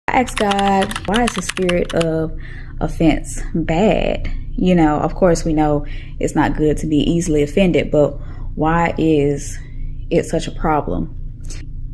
I asked God, why is the spirit of offense bad? You know, of course we know it's not good to be easily offended, but why is it such a problem?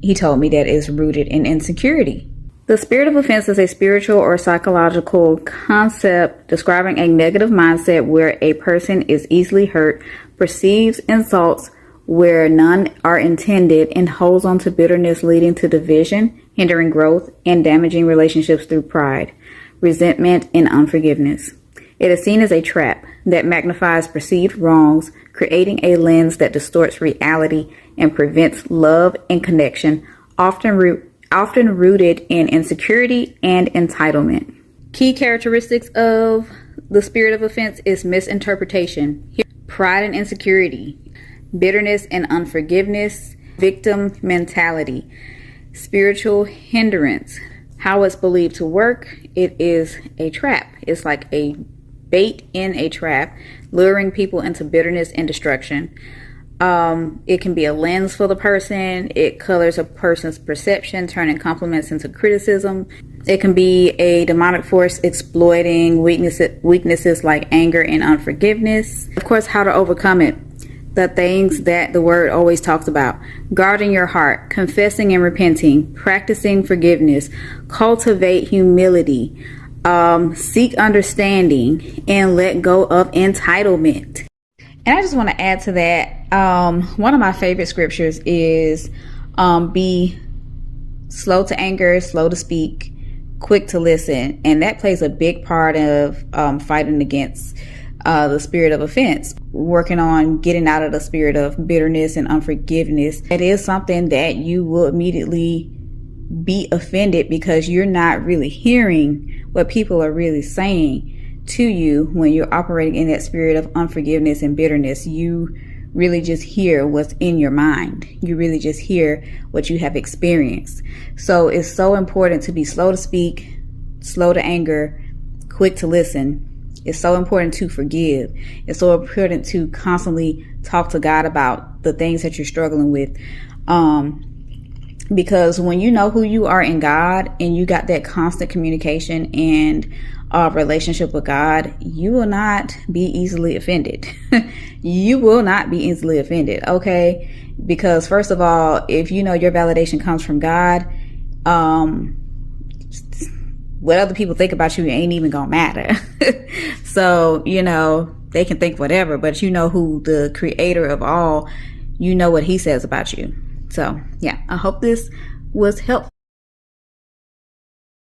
He told me that it's rooted in insecurity. The spirit of offense is a spiritual or psychological concept describing a negative mindset where a person is easily hurt, perceives insults where none are intended, and holds on to bitterness, leading to division, hindering growth, and damaging relationships through pride, resentment, and unforgiveness. It is seen as a trap that magnifies perceived wrongs, creating a lens that distorts reality and prevents love and connection, often rooted in insecurity and entitlement. Key characteristics of the spirit of offense is misinterpretation, pride and insecurity, bitterness and unforgiveness, victim mentality, spiritual hindrance. How it's believed to work, it is a trap. It's like a bait in a trap, luring people into bitterness and destruction. It can be a lens for the person. It colors a person's perception, turning compliments into criticism. It can be a demonic force exploiting weaknesses like anger and unforgiveness. Of course, how to overcome it. The things that the word always talks about: guarding your heart, confessing and repenting, practicing forgiveness, cultivate humility, seek understanding, and let go of entitlement. And I just want to add to that, one of my favorite scriptures is be slow to anger, slow to speak, quick to listen. And that plays a big part of fighting against the spirit of offense, working on getting out of the spirit of bitterness and unforgiveness. It is something that you will immediately be offended because you're not really hearing what people are really saying to you. When you're operating in that spirit of unforgiveness and bitterness, you really just hear what's in your mind. You really just hear what you have experienced. So it's so important to be slow to speak, slow to anger, quick to listen. It's so important to forgive. It's so important to constantly talk to God about the things that you're struggling with. Because when you know who you are in God and you got that constant communication and relationship with God, you will not be easily offended. You will not be easily offended, okay? Because first of all, if you know your validation comes from God, what other people think about you ain't even gonna matter. So, you know, they can think whatever, but you know who the creator of all, you know what he says about you. So yeah, I hope this was helpful.